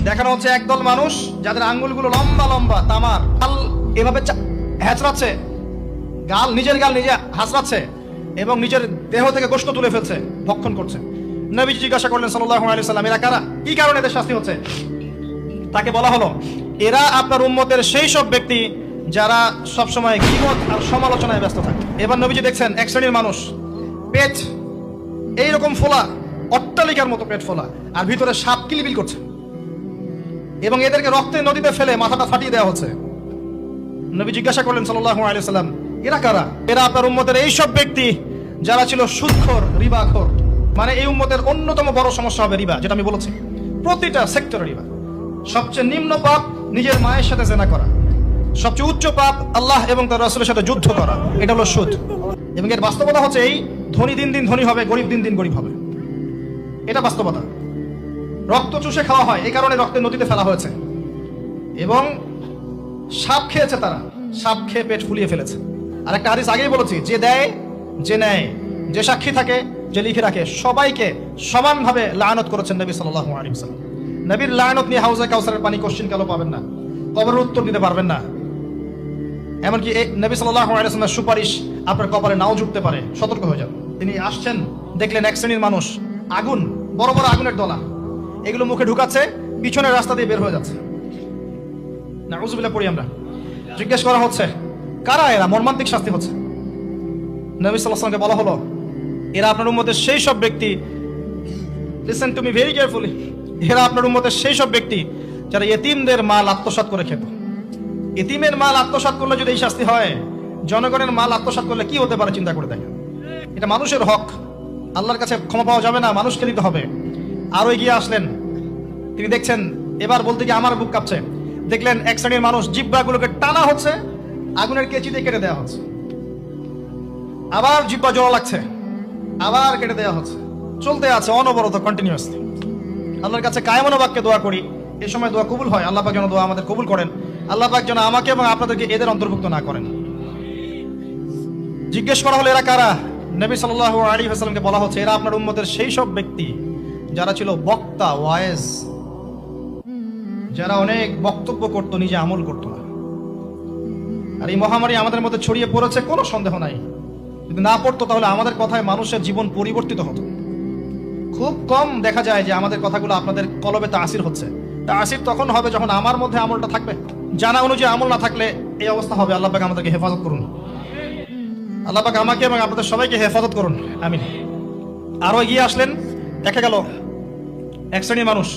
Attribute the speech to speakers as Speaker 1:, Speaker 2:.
Speaker 1: দেখানো হচ্ছে একদল মানুষ যাদের আঙ্গুলগুলো লম্বা লম্বা তামার, গাল এভাবে হ্যাচড়াচ্ছে, নিজের গাল নিজে হাসড়াচ্ছে এবং নিজের দেহ থেকে গোশত তুলে ফেলছে, ভক্ষণ করছে। নবীজি জিজ্ঞাসা করলেন সাল্লাল্লাহু আলাইহি ওয়াসাল্লাম, এরা কারা, কি কারণে এদের শাস্তি হচ্ছে? তাকে বলা হলো, এরা আপনার উম্মতের সেই সব ব্যক্তি যারা সবসময় গীবত আর সমালোচনায় ব্যস্ত থাকে। এবার নবীজি দেখছেন এক শ্রেণীর মানুষ, পেট এইরকম ফোলা, অট্টালিকার মতো পেট ফোলা, আর ভিতরে সাপ কিলবিল করছে, এবং এদেরকে রক্তের নদীতে ফেলে মাথাটা ফাটিয়ে দেওয়া হচ্ছে। নবী জিজ্ঞাসা করলেন সাল্লাল্লাহু আলাইহি ওয়াসাল্লাম, এরা কারা? এরা আপনার উম্মতের এই সব ব্যক্তি যারা ছিল সুদখোর, রিবাখোর। মানে এই উম্মতের অন্যতম বড় সমস্যা হবে রিবা, যেটা আমি বলেছি, প্রতিটা সেক্টরে রিবা। সবচেয়ে নিম্ন পাপ নিজের মায়ের সাথে জেনা করা, সবচেয়ে উচ্চ পাপ আল্লাহ এবং তার রাসূলের সাথে যুদ্ধ করা, এটা হলো সুদ। এবং এর বাস্তবতা হচ্ছে এই, ধনী দিন দিন ধনী হবে, গরিব দিন দিন গরিব হবে, এটা বাস্তবতা। রক্ত চুষে খাওয়া হয়, এই কারণে রক্তের নদীতে ফেলা হয়েছে। এবং সাপ খেয়েছে তারা, সাপ খেয়ে পেট ফুলিয়ে ফেলেছে। আর একটা হাদিস আগেই বলেছি, যে দেয়, যে নেয়, যে সাক্ষী থাকে, যে লিখে রাখে, সবাইকে সমানভাবে লায়নত করেছেন নবী সাল্লাল্লাহু আলাইহি ওয়াসাল্লাম। নবীর লায়নত নিয়ে হাউজে কাউসারের পানি কোশ্চিন কালো পাবেন না, কবরের উত্তর দিতে পারবেন না। এমনকি নবী সাল্লাল্লাহু আলাইহি ওয়াসাল্লামের সুপারিশ আপনার কপালে নাও জুটতে পারে, সতর্ক হয়ে যান। তিনি আসছেন, দেখলেন এক শ্রেণীর মানুষ আগুন, বড় বড় আগুনের দলা, এগুলো মুখে ঢুকাচ্ছে, পিছনের রাস্তা দিয়ে বের হয়ে যাচ্ছে। নাউযুবিল্লাহ পড়ি আমরা। জিজ্ঞেস করা হচ্ছে, কারা এরা? মর্মান্তিক শাস্তি হচ্ছে। নবী সাল্লাল্লাহু আলাইহি ওয়াসাল্লামকে বলা হলো, এরা আপনার উম্মতের সেই সব ব্যক্তি, listen to me very carefully, এরা আপনার উম্মতের সেই সব ব্যক্তি যারা ইতিমদের মাল আত্মসাৎ করে খেত। ইতিমের মাল আত্মসাৎ করলে যদি এই শাস্তি হয়, জনগণের মাল আত্মসাৎ করলে কি হতে পারে চিন্তা করে দেখেন। এটা মানুষের হক, আল্লাহর কাছে ক্ষমা পাওয়া যাবে না, মানুষকে দিতে হবে। আরো এগিয়ে আসলেন, তিনি দেখছেন, এবার বলতে গিয়ে আমার বুক কাঁপছে, দেখলেন এক শ্রেণীর মানুষ জিহ্বাগুলোকে টানা হচ্ছে, আগুনের কেচি দিয়ে কেটে দেওয়া হচ্ছে, আবার জিহ্বা জোড়া লাগছে, আবার কেটে দেওয়া হচ্ছে, চলতে আছে অনবরত, কন্টিনিউয়াসলি। আল্লাহর কাছে কায়মন বাক্যে দোয়া করি, এই সময় দোয়া কবুল হয়। আল্লাহ পাক যেন দোয়া আমাদের কবুল করেন, আল্লাহ পাক যেন আমাকে এবং আপনাদেরকে এদের অন্তর্ভুক্ত না করেন। জিজ্ঞেস করা হলো, এরা কারা? নবী সাল্লাল্লাহু আলাইহি ওয়াসাল্লামকে বলা হচ্ছে, এরা আপনার উম্মতের সেই সব ব্যক্তি যারা ছিল বক্তা, ওয়াইজ, যারা অনেক বক্তব্য করতো, নিজে আমল করতো না। আর এই মহামারী আমাদের মধ্যে ছড়িয়ে পড়েছে, কোনো সন্দেহ নাই। যদি না পড়তো তাহলে আমাদের কথায় মানুষের জীবন পরিবর্তিত হতো। খুব কম দেখা যায় যে আমাদের কথাগুলো আপনাদের কলবে তাসির হচ্ছে। তাসির তখন হবে যখন আমার মধ্যে আমলটা থাকবে। জানা অনুযায়ী আমল না থাকলে এই অবস্থা হবে। আল্লাহ পাক আমাদেরকে হেফাজত করুন, আল্লাহ পাক আমাকে এবং আপনাদের সবাইকে হেফাজত করুন, আমিন। আরো এগিয়ে আসলেন, দেখা গেল এক শ্রেণীর মানুষ